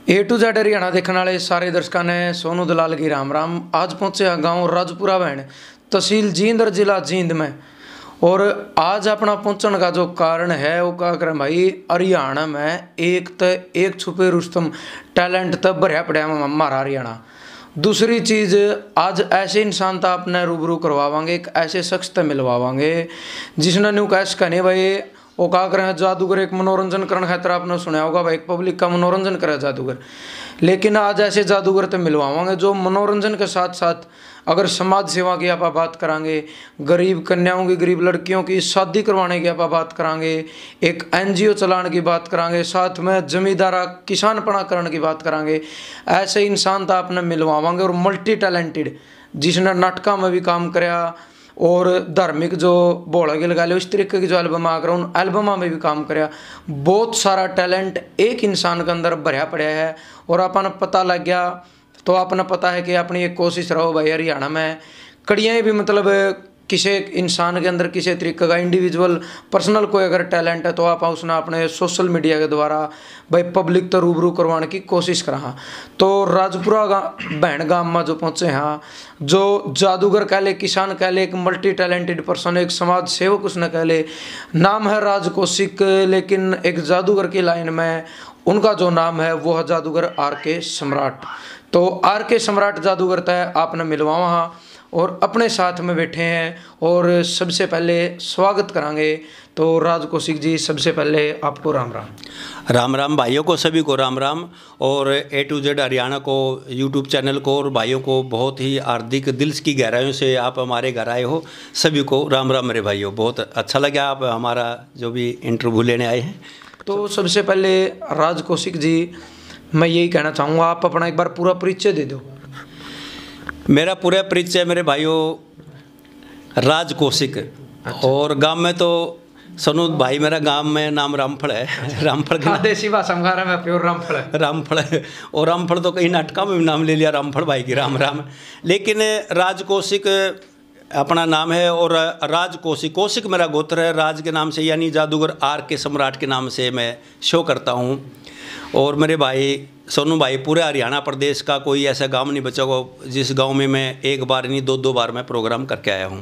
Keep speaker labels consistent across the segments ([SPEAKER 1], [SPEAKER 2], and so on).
[SPEAKER 1] A to Z Haryana देखने वाले सारे दर्शकों ने सोनू दलाल की राम राम। आज पहुंचे गांव राजपुरा बहन, तहसील जींद, जिला जींद में। और आज अपना पहुंचने का जो कारण है वो क्या करें भाई, हरियाणा में एक छुपे रुस्तम टैलेंट तब भरया पड़ा हमारा हरियाणा। दूसरी चीज़, आज ऐसे इंसान तो आपने रूबरू करवावांगे, एक ऐसे शख्स तो मिलवावांगे जिसने न्यू कैश कहने भाई वो क्या करें, जादूगर एक मनोरंजन करने खातर आपने सुना होगा भाई, एक पब्लिक का मनोरंजन करे जादूगर। लेकिन आज ऐसे जादूगर तो मिलवावांगे जो मनोरंजन के साथ साथ अगर समाज सेवा की आप बात करांगे, गरीब कन्याओं की, गरीब लड़कियों की शादी करवाने की आप बात करांगे, एक एनजीओ चलाने की बात करांगे, साथ में जमींदारा किसानपना करने की बात करांगे। ऐसे इंसान तो आपने मिलवावांगे और मल्टी टैलेंटेड, जिसने नाटका में भी काम कराया और धार्मिक जो बोलगे लगा लो, इस तरीके की जो एल्बम आ कर उन एल्बमा में भी काम कराया। बहुत सारा टैलेंट एक इंसान के अंदर भरया पड़ा है और अपन पता लग गया तो आपने पता है कि अपनी एक कोशिश रहो भाई, हरियाणा में कड़ियाँ भी मतलब किसी इंसान के अंदर किसी तरीके का इंडिविजुअल पर्सनल कोई अगर टैलेंट है तो आप उसने अपने सोशल मीडिया के द्वारा भाई पब्लिक तो रूबरू करवाने की कोशिश करा। तो राजपुरा बहन गांव में जो पहुँचे हैं, जो जादूगर कह ले, किसान कह ले, एक मल्टी टैलेंटेड पर्सन, एक समाज सेवक उसने कह ले, नाम है राज कौशिक, लेकिन एक जादूगर की लाइन में उनका जो नाम है वो है जादूगर RK सम्राट। तो RK सम्राट जादूगर तय आपने मिलवावा और अपने साथ में बैठे हैं और सबसे पहले स्वागत करांगे। तो राज कौशिक जी, सबसे पहले आपको राम राम।
[SPEAKER 2] राम राम भाइयों को, सभी को राम राम। और A to Z हरियाणा को, यूट्यूब चैनल को और भाइयों को बहुत ही हार्दिक दिल की गहराइयों से आप हमारे घर आए हो, सभी को राम राम मेरे भाइयों। बहुत अच्छा लगा आप हमारा जो भी इंटरव्यू लेने आए हैं।
[SPEAKER 1] तो सबसे पहले राज कौशिक जी, मैं यही कहना चाहूँगा आप अपना एक बार पूरा परिचय दे दो।
[SPEAKER 2] मेरा पूरा परिचय मेरे भाइयों राज कौशिक।
[SPEAKER 1] अच्छा।
[SPEAKER 2] और गांव में तो सोनू भाई, मेरा गांव में नाम रामफल है। रामफल का
[SPEAKER 1] देसी भाषा में प्योर रामफल है।
[SPEAKER 2] रामफल है, और रामफल तो कहीं नाटका में भी नाम ले लिया रामफल भाई की, राम राम। लेकिन राज कौशिक अपना नाम है और राज कौशिक, कौशिक मेरा गोत्र है, राज के नाम से यानी जादूगर RK सम्राट के नाम से मैं शो करता हूँ। और मेरे भाई सोनू भाई, पूरे हरियाणा प्रदेश का कोई ऐसा गांव नहीं बचा होगा जिस गांव में मैं एक बार नहीं दो बार मैं प्रोग्राम करके आया हूं।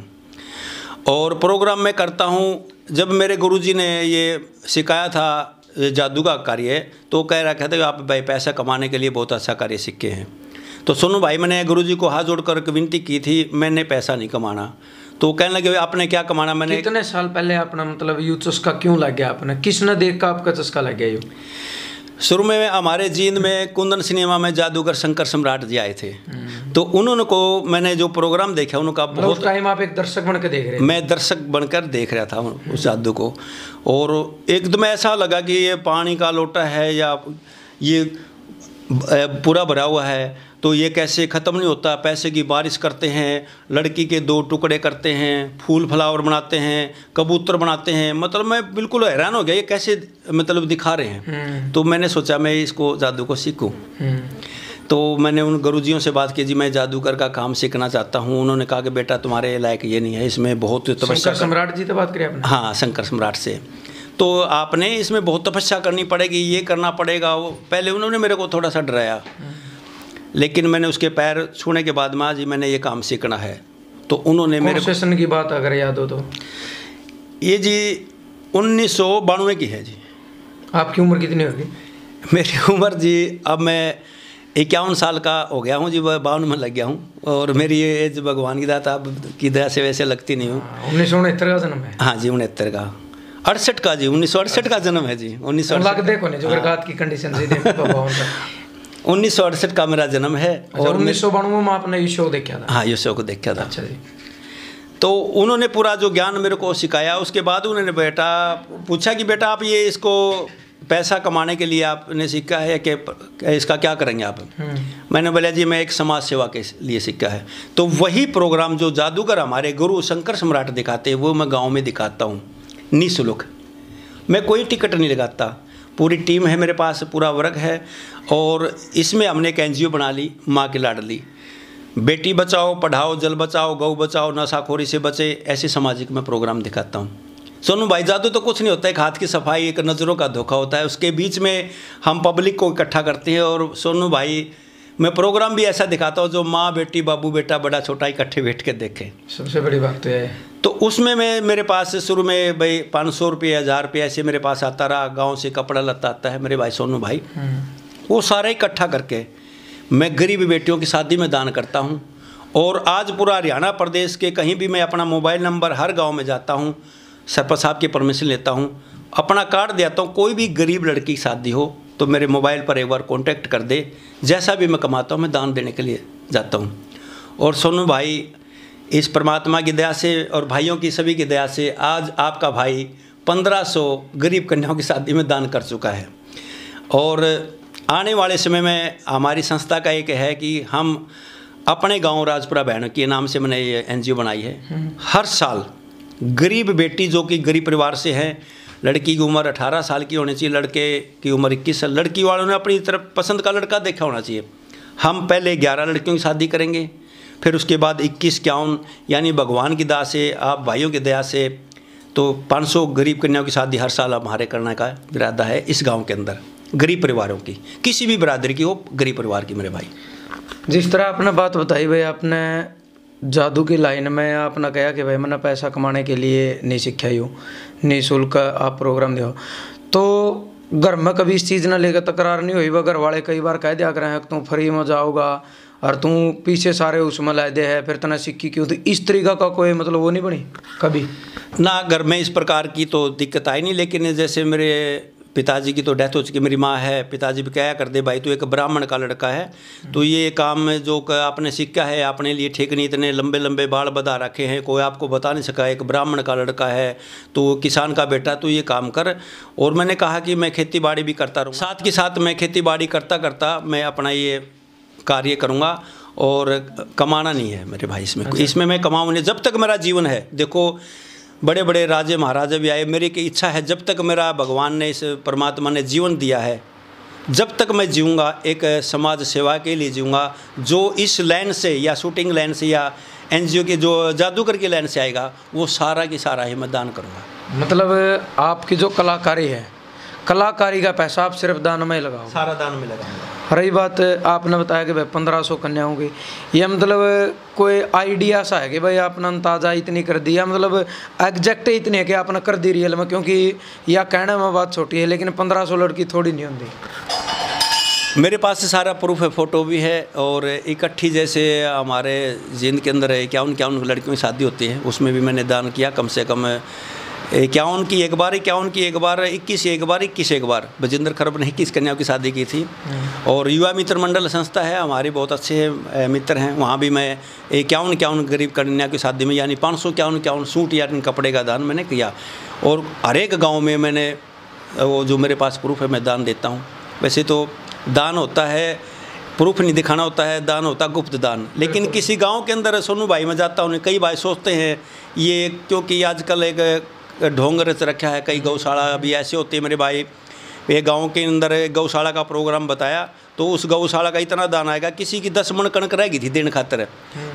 [SPEAKER 2] और प्रोग्राम मैं करता हूं, जब मेरे गुरुजी ने ये सिखाया था जादू का कार्य, तो कह रखा था कि आप भाई पैसा कमाने के लिए बहुत अच्छा कार्य सीखे हैं। तो सोनू भाई, मैंने गुरुजी को हाथ जोड़कर विनती की थी, मैंने पैसा नहीं कमाना। तो कहने लगे आपने क्या कमाना। मैंने
[SPEAKER 1] कितने साल पहले अपना मतलब यू चस्का क्यों लग गया, आपने किसने देख का आपका चस्का लग गया? यू
[SPEAKER 2] शुरू में हमारे जींद में कुंदन सिनेमा में जादूगर शंकर सम्राट जी आए थे, तो उन्होंने को मैंने जो प्रोग्राम देखा उनका बहुत
[SPEAKER 1] टाइम आप एक दर्शक बनकर देख रहे थे?
[SPEAKER 2] मैं दर्शक बनकर देख रहा था उस जादू को, और एकदम ऐसा लगा कि ये पानी का लोटा है या ये पूरा भरा हुआ है, तो ये कैसे ख़त्म नहीं होता। पैसे की बारिश करते हैं, लड़की के 2 टुकड़े करते हैं, फूल फ्लावर बनाते हैं, कबूतर बनाते हैं। मतलब मैं बिल्कुल हैरान हो गया, ये कैसे मतलब दिखा रहे हैं। तो मैंने सोचा मैं इसको जादू को सीखूं। तो मैंने उन गुरुजियों से बात की, जी मैं जादूगर का काम सीखना चाहता हूँ। उन्होंने कहा कि बेटा तुम्हारे लायक ये नहीं है, इसमें बहुत तपस्या।
[SPEAKER 1] शंकर सम्राट जी से बात करें आपने?
[SPEAKER 2] हाँ, शंकर सम्राट से। तो आपने इसमें बहुत तपस्या करनी पड़ेगी, ये करना पड़ेगा। वो पहले उन्होंने मेरे को थोड़ा सा डराया, लेकिन मैंने उसके पैर छूने के बाद माँ जी मैंने ये काम सीखना है। तो उन्होंने मेरे
[SPEAKER 1] सेशन की बात अगर याद हो तो
[SPEAKER 2] ये जी 1992 की है जी।
[SPEAKER 1] आपकी उम्र कितनी होगी?
[SPEAKER 2] मेरी उम्र जी, अब मैं 51 साल का हो गया हूँ जी, 52 में लग गया हूँ। और मेरी ये एज भगवान की दाता की दया से वैसे लगती नहीं हूँ।
[SPEAKER 1] 1969 का जन्म है?
[SPEAKER 2] हाँ जी, 69 का, 68 का जी, 1968 का जन्म है जी।
[SPEAKER 1] 1968 की कंडीशन से
[SPEAKER 2] 1968 का मेरा जन्म है।
[SPEAKER 1] और 1992 में आपने ये शो देखा था?
[SPEAKER 2] हाँ, ये शो को देखा था।
[SPEAKER 1] अच्छा जी।
[SPEAKER 2] तो उन्होंने पूरा जो ज्ञान मेरे को सिखाया, उसके बाद उन्होंने बेटा पूछा कि बेटा आप ये इसको पैसा कमाने के लिए आपने सीखा है कि इसका क्या करेंगे आप? मैंने बोला जी मैं एक समाज सेवा के लिए सीखा है। तो वही प्रोग्राम जो जादूगर हमारे गुरु शंकर सम्राट दिखाते हैं वो मैं गाँव में दिखाता हूँ निःशुल्क। मैं कोई टिकट नहीं लगाता, पूरी टीम है मेरे पास, पूरा वर्ग है। और इसमें हमने एक NGO बना ली, माँ की लाडली, बेटी बचाओ, पढ़ाओ, जल बचाओ, गौ बचाओ, नशाखोरी से बचे, ऐसे सामाजिक में प्रोग्राम दिखाता हूँ। सोनू भाई जादू तो कुछ नहीं होता, एक हाथ की सफाई, एक नज़रों का धोखा होता है, उसके बीच में हम पब्लिक को इकट्ठा करते हैं। और सोनू भाई मैं प्रोग्राम भी ऐसा दिखाता हूँ जो माँ बेटी बाबू बेटा बड़ा छोटा इकट्ठे बैठ के देखें।
[SPEAKER 1] सबसे बड़ी बात तो है।
[SPEAKER 2] तो उसमें मेरे पास शुरू में भाई 500 रुपये 1000 रुपये ऐसे मेरे पास आता रहा, गांव से कपड़ा लत्ता आता है मेरे भाई सोनू भाई, वो सारा इकट्ठा करके मैं गरीब बेटियों की शादी में दान करता हूँ। और आज पूरा हरियाणा प्रदेश के कहीं भी मैं अपना मोबाइल नंबर हर गाँव में जाता हूँ, सरपंच साहब की परमिशन लेता हूँ, अपना कार्ड देता हूँ, कोई भी गरीब लड़की की शादी हो तो मेरे मोबाइल पर एक बार कांटेक्ट कर दे, जैसा भी मैं कमाता हूँ मैं दान देने के लिए जाता हूँ। और सोनू भाई इस परमात्मा की दया से और भाइयों की सभी की दया से आज आपका भाई 1500 गरीब कन्याओं की शादी में दान कर चुका है। और आने वाले समय में हमारी संस्था का एक है कि हम अपने गांव राजपुरा बहनों के नाम से मैंने ये NGO बनाई है। हर साल गरीब बेटी जो कि गरीब परिवार से है, लड़की की उम्र 18 साल की होनी चाहिए, लड़के की उम्र 21 साल, लड़की वालों ने अपनी तरफ पसंद का लड़का देखा होना चाहिए। हम पहले 11 लड़कियों की शादी करेंगे, फिर उसके बाद 21 51, यानी भगवान की दया से आप भाइयों की दया से तो 500 गरीब कन्याओं की शादी हर साल हमारे करने का इरादा है इस गाँव के अंदर, गरीब परिवारों की, किसी भी बरादरी की हो, गरीब परिवार की मेरे भाई।
[SPEAKER 1] जिस तरह आपने बात बताई भाई, आपने जादू की लाइन में आपने कहा कि भाई मैंने पैसा कमाने के लिए नहीं सीखा ही हो, निःशुल्क आप प्रोग्राम दो, तो घर में कभी इस चीज़ ना लेकर तकरार नहीं हुई? वह घर वाले कई बार कह दिया करें कि तू फ्री में जाओगा और तू पीछे सारे उसमें ला दे है, फिर तना सिक्की क्यों? तो इस तरीका का कोई मतलब वो नहीं बनी कभी
[SPEAKER 2] ना? घर में इस प्रकार की तो दिक्कत आई नहीं, लेकिन जैसे मेरे पिताजी की तो डेथ हो चुकी, मेरी माँ है, पिताजी भी क्या कर दे भाई तू एक ब्राह्मण का लड़का है, तो ये काम जो आपने सीखा है अपने लिए ठीक नहीं, इतने लंबे लंबे बाल बधा रखे हैं, कोई आपको बता नहीं सका, एक ब्राह्मण का लड़का है तो किसान का बेटा, तो ये काम कर। और मैंने कहा कि मैं खेती बाड़ी भी करता रहूँ, साथ के साथ मैं खेती बाड़ी करता करता मैं अपना ये कार्य करूँगा, और कमाना नहीं है मेरे भाई इसमें मैं कमाऊँ नहीं जब तक मेरा जीवन है। देखो बड़े बड़े राजे महाराजा भी आए, मेरी की इच्छा है जब तक मेरा भगवान ने इस परमात्मा ने जीवन दिया है, जब तक मैं जीऊँगा एक समाज सेवा के लिए जीऊँगा। जो इस लाइन से या शूटिंग लाइन से या NGO के जो जादूगर की लाइन से आएगा वो सारा की सारा ही मैं दान करूँगा।
[SPEAKER 1] मतलब आपकी जो कलाकारी है, कलाकारी का पैसा आप सिर्फ दान में ही लगाओ? सारा
[SPEAKER 2] दान में लगाऊंगा।
[SPEAKER 1] रही बात आपने बताया कि भाई 1500 कन्याओं की, यह मतलब कोई आइडिया सा है कि भाई आपने अंदाजा इतनी कर दिया, मतलब एग्जैक्ट इतनी है कि आपने कर दी रियल में? क्योंकि यह कहने में बात छोटी है लेकिन 1500 लड़की थोड़ी नहीं होती।
[SPEAKER 2] मेरे पास सारा प्रूफ है, फ़ोटो भी है, और इकट्ठी जैसे हमारे जींद के अंदर 51 लड़कियों की शादी होती है, उसमें भी मैंने दान किया कम से कम 51 की एक बार, 21 एक बार बजिंदर खरब ने 21 कन्याओं की शादी की थी। और युवा मित्र मंडल संस्था है हमारे, बहुत अच्छे मित्र हैं, वहाँ भी मैं 51 गरीब कन्या की शादी में यानी 551 सूट या कपड़े का दान मैंने किया। और हर एक गाँव में मैंने वो जो मेरे पास प्रूफ है मैं दान देता हूँ। वैसे तो दान होता है प्रूफ नहीं दिखाना होता है, दान होता गुप्त दान। लेकिन किसी गांव के अंदर सोनू भाई मैं जाता हूँ, कई भाई सोचते हैं ये, क्योंकि आजकल एक ढोंग रच रखा है, कई गौशाला अभी ऐसे होते हैं मेरे भाई, ये गांव के अंदर गौशाला का प्रोग्राम बताया तो उस गौशाला का इतना दान आएगा, किसी की 10 मन कणक रहेगी थी देने खातर,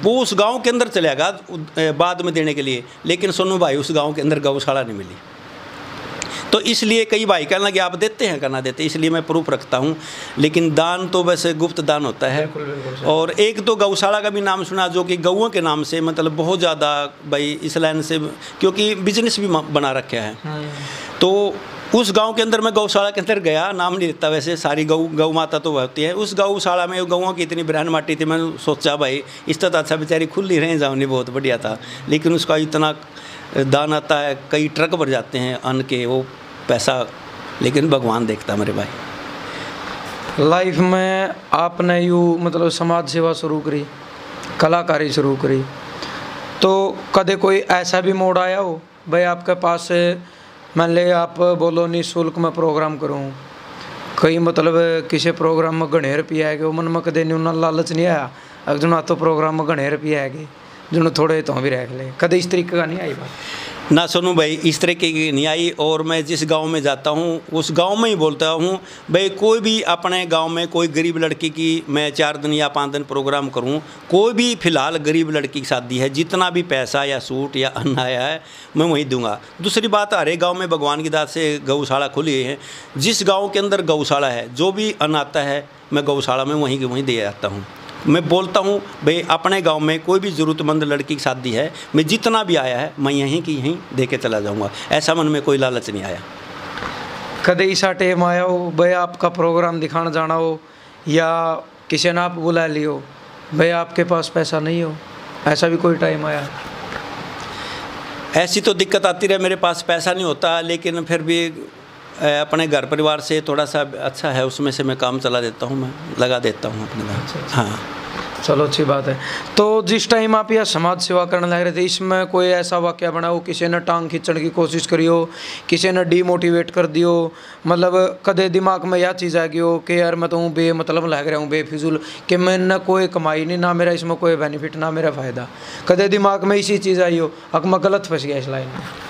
[SPEAKER 2] वो उस गाँव के अंदर चलेगा बाद में देने के लिए, लेकिन सोनू भाई उस गाँव के अंदर गौशाला नहीं मिली। तो इसलिए कई भाई कहना लगे आप देते हैं करना देते, इसलिए मैं प्रूफ रखता हूँ। लेकिन दान तो वैसे गुप्त दान होता है। और एक तो गौशाला का भी नाम सुना जो कि गौओं के नाम से मतलब बहुत ज़्यादा भाई इस लाइन से, क्योंकि बिजनेस भी बना रखा है। तो उस गांव के अंदर मैं गौशाला के अंदर गया, नाम नहीं लेता वैसे, सारी गौ माता तो होती है। उस गौशाला में गौओं की इतनी बिरहन माटी थी, मैंने सोचा भाई इस तरह अच्छा बेचारी खुली रह जाऊँ, नहीं बहुत बढ़िया था। लेकिन उसका इतना दान आता है, कई ट्रक भर जाते हैं अन्न के वो पैसा, लेकिन भगवान देखता मेरे भाई।
[SPEAKER 1] लाइफ में आपने यूँ मतलब समाज सेवा शुरू करी, कलाकारी शुरू करी, तो कदे कोई ऐसा भी मोड़ आया हो भाई आपके पास मान ले आप बोलो निःशुल्क में प्रोग्राम करूँ, कई मतलब किसी प्रोग्राम में घने रुपये आएगे, वो मन में कदे नहीं उन्हें लालच नहीं आया अगर जो तो प्रोग्राम में घने रुपये आएगे जो थोड़े तो भी रख ले, कदे इस तरीके का नहीं आई बात?
[SPEAKER 2] ना सोनू भाई, इस तरह की नहीं आई। और मैं जिस गांव में जाता हूं उस गांव में ही बोलता हूं भाई, कोई भी अपने गांव में कोई गरीब लड़की की मैं 4 दिन या 5 दिन प्रोग्राम करूं, कोई भी फिलहाल गरीब लड़की की शादी है, जितना भी पैसा या सूट या अन्न आया है मैं वहीं दूंगा। दूसरी बात, हरे गांव में भगवान की दात से गौशाला खुली है। जिस गाँव के अंदर गौशाला है, जो भी अन्न आता है मैं गौशाला में वहीं के वहीं दे आता हूँ। मैं बोलता हूँ भाई, अपने गांव में कोई भी ज़रूरतमंद लड़की की शादी है, मैं जितना भी आया है मैं यहीं की यहीं दे के चला जाऊँगा। ऐसा मन में कोई लालच नहीं आया।
[SPEAKER 1] कदे ऐसा टाइम आया हो भाई आपका प्रोग्राम दिखाने जाना हो, या किसी ने आप बुला लियो भाई आपके पास पैसा नहीं हो, ऐसा भी कोई टाइम आया?
[SPEAKER 2] ऐसी तो दिक्कत आती रहे, मेरे पास पैसा नहीं होता, लेकिन फिर भी अपने घर परिवार से थोड़ा सा अच्छा है, उसमें से मैं काम चला देता हूँ, मैं लगा देता हूँ अपने घर।
[SPEAKER 1] अच्छा।
[SPEAKER 2] हाँ,
[SPEAKER 1] चलो अच्छी बात है। तो जिस टाइम आप यह समाज सेवा करने लग रहे थे, इसमें कोई ऐसा वाक्य बना हो, किसी ने टांग खींचने की कोशिश करी हो, किसी ने डीमोटिवेट कर दियो, मतलब कदे दिमाग में यह चीज़ आ गई हो कि यार मैं तो मतलब लग रहा हूँ बेफिजूल, कि मैंने कोई कमाई नहीं, ना मेरा इसमें कोई बेनिफिट ना मेरा फ़ायदा, कदे दिमाग में इसी चीज़ आई हो, अब मैं गलत फंस गया इस लाइन में?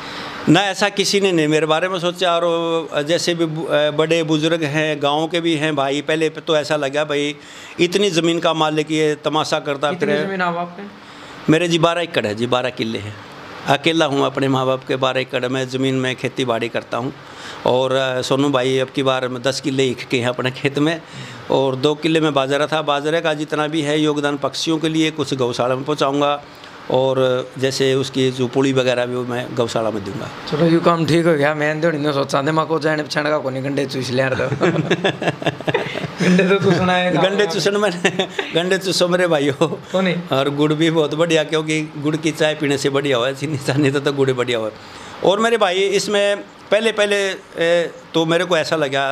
[SPEAKER 2] ना, ऐसा किसी ने नहीं मेरे बारे में सोचा। और जैसे भी बड़े बुजुर्ग हैं, गांव के भी हैं भाई, पहले तो ऐसा लगा भाई इतनी ज़मीन का मालिक ये तमाशा करता
[SPEAKER 1] कितनी ज़मीन आप पे?
[SPEAKER 2] मेरे जी 12 एकड़ है जी, 12 किले हैं। अकेला हूँ अपने माँ बाप के, 12 एकड़ में ज़मीन में खेती बाड़ी करता हूँ। और सोनू भाई अब की बार में 10 किले ईख के हैं अपने खेत में, और 2 किले में बाजरा था। बाजरे का जितना भी है योगदान पक्षियों के लिए कुछ गौशाला में पहुँचाऊँगा, और जैसे उसकी जो पुड़ी वगैरह भी वो मैं गौशाला में दूंगा।
[SPEAKER 1] चलो ये काम ठीक हो गया। मैं तो नहीं सोचा था, मैं को जाने पछाण का कोनी गंडे चूस लिया तो गंडे तो तू सुनाएगा।
[SPEAKER 2] गंडे चूसन मैंने गंडे चूसो मेरे भाई हो
[SPEAKER 1] तो नहीं,
[SPEAKER 2] और गुड़ भी बहुत बढ़िया, क्योंकि गुड़ की चाय पीने से बढ़िया हुआ है, चीनी चानी तो गुड़ बढ़िया हुआ। और मेरे भाई इसमें पहले तो मेरे को ऐसा लगा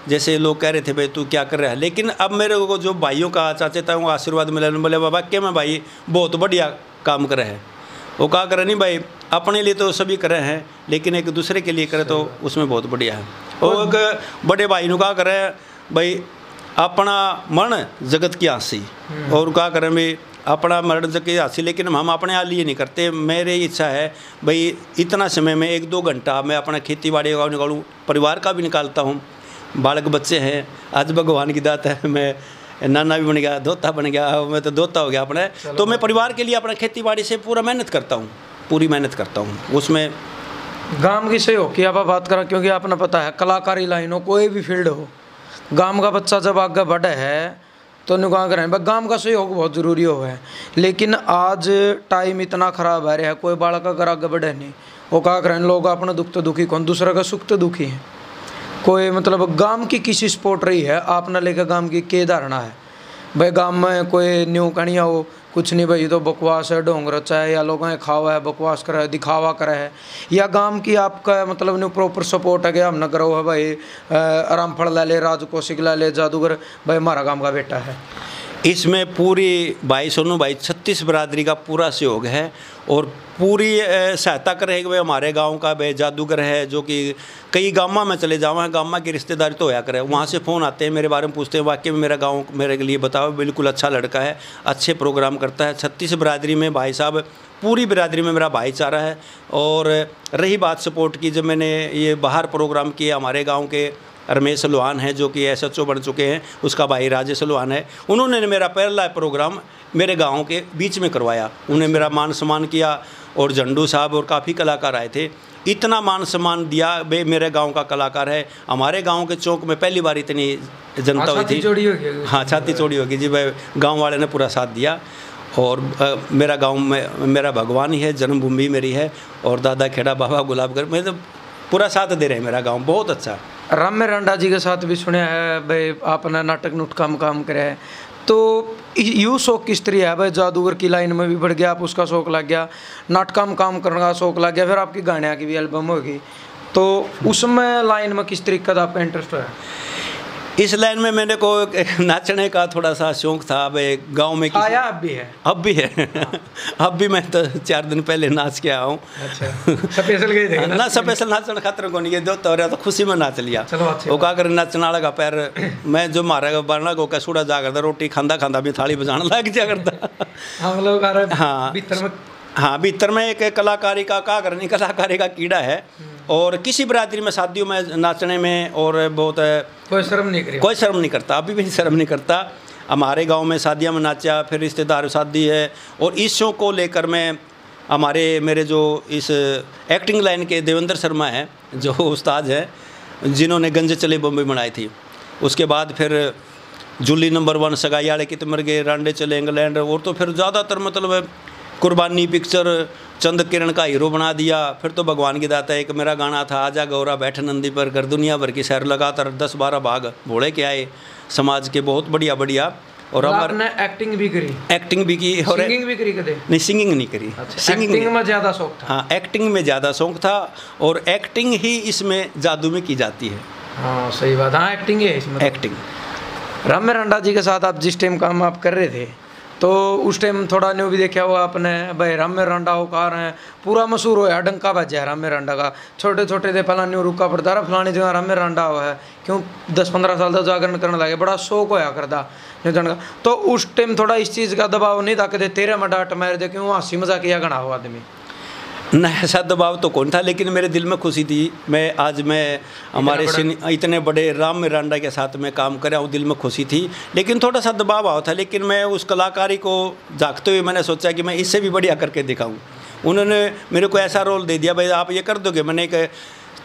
[SPEAKER 2] जैसे लोग कह रहे थे भाई तू क्या कर रहा है, लेकिन अब मेरे को जो भाइयों का चाचे ताऊ आशीर्वाद मिला, बोले बाबा क्या मैं भाई बहुत बढ़िया काम करे हैं। वो कहा करे नहीं भाई, अपने लिए तो सभी करे हैं, लेकिन एक दूसरे के लिए करे तो उसमें बहुत बढ़िया है। और एक बड़े भाई ने कहा करे भाई अपना मन जगत की हंसी, और कहा करें भाई अपना मरण जगत की हंसी, लेकिन हम अपने लिए नहीं करते। मेरी इच्छा है भाई इतना समय में 1-2 घंटा मैं अपना खेती बाड़ी का निकालूँ, परिवार का भी निकालता हूँ। बालक बच्चे हैं, आज भगवान की दात है, मैं नाना भी बन गया, दोता बन गया, मैं तो दोता हो गया अपने। तो मैं परिवार के लिए अपना खेती बाड़ी से पूरा मेहनत करता हूँ, पूरी मेहनत करता हूँ उसमें।
[SPEAKER 1] गांव की सहयोग की आप बात करें, क्योंकि आपने पता है कलाकारी लाइन हो, कोई भी फील्ड हो, गांव का बच्चा जब आगे बढ़े है तो कहाँ करें, गांव का सहयोग बहुत ज़रूरी हो है। लेकिन आज टाइम इतना ख़राब आ रहा है, कोई बालक अगर आगे बढ़े नहीं, वो कहा करें लोग अपना दुख तो दुखी, कौन दूसरा का सुख तो दुखी है। कोई मतलब गांव की किसी स्पोर्ट रही है आपने लेकर, गांव की क्या धारणा है भाई, गांव में कोई न्यू कणिया हो कुछ नहीं भाई, तो बकवास है, ढोंग रचा है, या लोगों ने खावा है, बकवास करा है, दिखावा करा है, या गांव की आपका मतलब न्यू प्रॉपर सपोर्ट है कि हम न करो है भाई रामफल ला ले, राज कौशिक ला ले, जादूगर भाई हमारा गांव का बेटा है।
[SPEAKER 2] इसमें पूरी भाई सोनू भाई 36 बरादरी का पूरा सहयोग है, और पूरी सहायता करे भाई हमारे गांव का भाई जादूगर है, जो कि कई गाँव में चले जावा है, गाँव की रिश्तेदारी तो होया करे, वहाँ से फ़ोन आते हैं मेरे बारे में पूछते हैं वाकई में मेरा गांव मेरे के लिए बताओ, बिल्कुल अच्छा लड़का है, अच्छे प्रोग्राम करता है। 36 बरादरी में भाई साहब, पूरी बिरादरी में मेरा भाईचारा है। और रही बात सपोर्ट की, जब मैंने ये बाहर प्रोग्राम किए, हमारे गाँव के रमेश लोहान है जो कि SHO बन चुके हैं, उसका भाई राजेश लोहान है, उन्होंने मेरा पहला प्रोग्राम मेरे गांव के बीच में करवाया। उन्हें मेरा मान सम्मान किया, और झंडू साहब और काफ़ी कलाकार आए थे, इतना मान सम्मान दिया भाई मेरे गांव का कलाकार है। हमारे गांव के चौक में पहली बार इतनी जनता हुई थी। हाँ, छाती चौड़ी होगी जी भाई, गाँव वाले ने पूरा साथ दिया। और मेरा गाँव में मेरा भगवान ही है, जन्मभूमि मेरी है, और दादा खेड़ा बाबा गुलाबगर, मैं तो पूरा साथ दे रहे हैं, मेरा गाँव बहुत अच्छा।
[SPEAKER 1] राम में रांडा जी के साथ भी सुने है भाई आपने नाटक नुटका में काम करे है, तो यू शौक किस तरह है भाई, जादूगर की लाइन में भी बढ़ गया, आप उसका शौक लग गया, नाटका में काम करने का शौक लग गया, फिर आपकी गाने की भी एल्बम होगी, तो उसमें लाइन में किस तरीके का आपका इंटरेस्ट है?
[SPEAKER 2] इस लाइन में मेरे को नाचने का थोड़ा सा शौक था भाई, गांव में
[SPEAKER 1] आया अब भी है?
[SPEAKER 2] अब भी है। हाँ। अब भी मैं तो 4 दिन पहले नाच के आया हूँ।
[SPEAKER 1] अच्छा, स्पेशल गए थे
[SPEAKER 2] ना? स्पेशल नाचने खातर को नहीं, जो तो रहा तो खुशी में नाच लिया। वो कहा कर नाचने वाला का पैर, मैं जो मारा बनना को कैसूड़ा जा करता, रोटी खांदा खांदा भी थाली बजाना लग जा करता।
[SPEAKER 1] हम लोग
[SPEAKER 2] हाँ, हाँ, भीतर में एक कलाकारी का करनी कलाकारी का कीड़ा है। और किसी बरादरी में शादियों में नाचने में और बहुत
[SPEAKER 1] कोई शर्म नहीं करी,
[SPEAKER 2] कोई शर्म नहीं करता, अभी भी शर्म नहीं करता। हमारे गांव में शादियां में नाचा, फिर रिश्तेदार शादी है। और इस शो को लेकर मैं मेरे जो इस एक्टिंग लाइन के देवेंद्र शर्मा हैं, जो उस्ताद हैं, जिन्होंने गंजे चले बम्बई बनाई थी। उसके बाद फिर जुल्ली नंबर 1, सगाई आले कित मर गए, रांडे चले इंग्लैंड, और तो फिर ज़्यादातर मतलब कुर्बानी पिक्चर चंद किरण का हीरो बना दिया। फिर तो भगवान की दाता एक मेरा गाना था, आजा गौरा बैठ नंदी पर, कर दुनिया भर की सैर, लगातार 10-12 भाग भोले के आए समाज के, बहुत बढ़िया बढ़िया। और
[SPEAKER 1] आपने एक्टिंग भी करी?
[SPEAKER 2] एक्टिंग भी की और
[SPEAKER 1] सिंगिंग भी करी कदे?
[SPEAKER 2] नहीं, सिंगिंग नहीं करी।
[SPEAKER 1] अच्छा, सिंगिंग में ज़्यादा शौक था?
[SPEAKER 2] हाँ, एक्टिंग में ज़्यादा शौक था, और एक्टिंग ही इसमें जादू में की जाती है।
[SPEAKER 1] हाँ सही बात, हाँ एक्टिंग है इसमें।
[SPEAKER 2] एक्टिंग।
[SPEAKER 1] राम्य रंडा जी के साथ आप जिस टाइम काम आप कर रहे थे, तो उस टाइम थोड़ा न्यू भी देखा हुआ आपने भाई, राम्य रंडा हो कार हैं पूरा मशहूर होया, डंका बजा राम्य रंडा का, छोटे छोटे थे पहला न्यू रुका पड़ता रहा फलानी जगह राम्य रंडा हुआ है, क्यों 10-15 साल तक जागरण करने लगे, बड़ा शौक होया करता न्यू का। तो उस टाइम थोड़ा इस चीज़ का दबाव नहीं था कि तेरे में डांट मार दे, क्यों हंसी मजाक किया गणा हो आदमी?
[SPEAKER 2] नहीं, ऐसा दबाव तो कौन था, लेकिन मेरे दिल में खुशी थी। मैं हमारे इतने बड़े राम्य रंडा के साथ में काम कर रहा हूँ, दिल में खुशी थी, लेकिन थोड़ा सा दबाव आया था। लेकिन मैं उस कलाकारी को झांकते हुए मैंने सोचा कि मैं इससे भी बढ़िया करके दिखाऊँ। उन्होंने मेरे को ऐसा रोल दे दिया, भाई आप ये कर दोगे। मैंने एक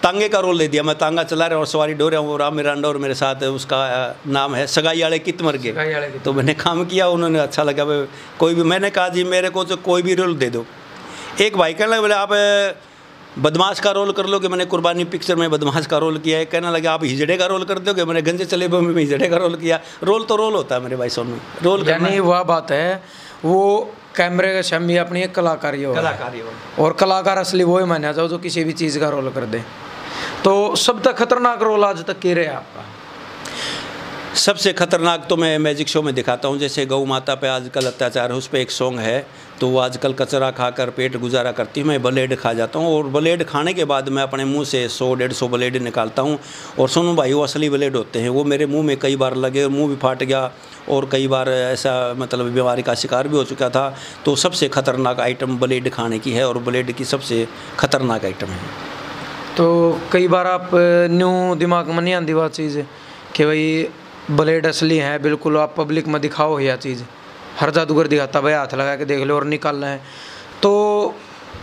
[SPEAKER 2] तांगे का रोल दे दिया, मैं तांगा चला रहा हूँ और सवारी डो रहा हूँ, राम्य रंडा, और मेरे साथ उसका नाम है सगाई आले कित मर गए। तो मैंने काम किया, उन्होंने अच्छा लगा। भाई कोई भी, मैंने कहा जी मेरे को जो कोई भी रोल दे दो। एक भाई कहने लगे बोले आप बदमाश का रोल कर लो, कि मैंने कुर्बानी पिक्चर में बदमाश का रोल किया है। कहने लगे आप हिजड़े का रोल कर दोगे, मैंने गंजे चले बम्बई में हिजड़े का रोल किया। रोल तो रोल होता है मेरे भाई, सोनू रोल।
[SPEAKER 1] यानी वह बात है, वो कैमरे के सामने अपनी एक कलाकारी हो, और कलाकार असली वो ही माना जाओ जो किसी भी चीज़ का रोल कर दे। तो सब तक खतरनाक रोल आज तक के रहे आपका?
[SPEAKER 2] सबसे खतरनाक तो मैं मैजिक शो में दिखाता हूँ। जैसे गौ माता पे आजकल अत्याचार है, उस पर एक सॉन्ग है, तो वो आजकल कचरा खाकर पेट गुजारा करती हूँ। मैं ब्लेड खा जाता हूँ, और ब्लेड खाने के बाद मैं अपने मुंह से 100-150 ब्लेड निकालता हूँ। और सोनू भाई वो असली ब्लेड होते हैं, वो मेरे मुंह में कई बार लगे, मुंह भी फाट गया, और कई बार ऐसा मतलब बीमारी का शिकार भी हो चुका था। तो सबसे खतरनाक आइटम ब्लेड खाने की है, और ब्लेड की सबसे खतरनाक आइटम है।
[SPEAKER 1] तो कई बार आप न्यू दिमाग में नहीं आती वह चीज़ कि भाई ब्लेड असली है बिल्कुल, आप पब्लिक में दिखाओ यह चीज़, हर जादूगर दिखाता भाई हाथ लगा के देख लो और निकाल रहे हैं, तो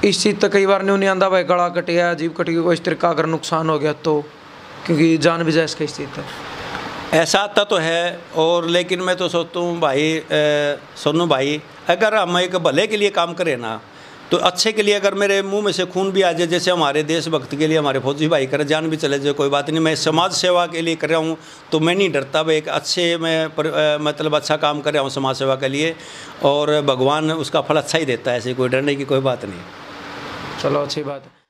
[SPEAKER 1] इस चीज़ तक कई बार न्यू नहीं आंदा भाई गला कट गया, जीभ कट गई, कोई इस तरह का अगर नुकसान हो गया तो, क्योंकि जान भी जाए इसका इस चीज़ तक
[SPEAKER 2] ऐसा आता तो है। और लेकिन मैं तो सोचता हूँ भाई सोनू भाई, अगर हम एक भले के लिए काम करें ना, तो अच्छे के लिए अगर मेरे मुंह में से खून भी आ जाए, जैसे हमारे देशभक्त के लिए हमारे फौजी भाई करे, जान भी चले जाए कोई बात नहीं, मैं समाज सेवा के लिए कर रहा हूँ, तो मैं नहीं डरता भाई। एक अच्छे मैं मतलब अच्छा काम कर रहा हूँ समाज सेवा के लिए, और भगवान उसका फल अच्छा ही देता है, ऐसे कोई डरने की कोई बात नहीं।
[SPEAKER 1] चलो अच्छी बात है।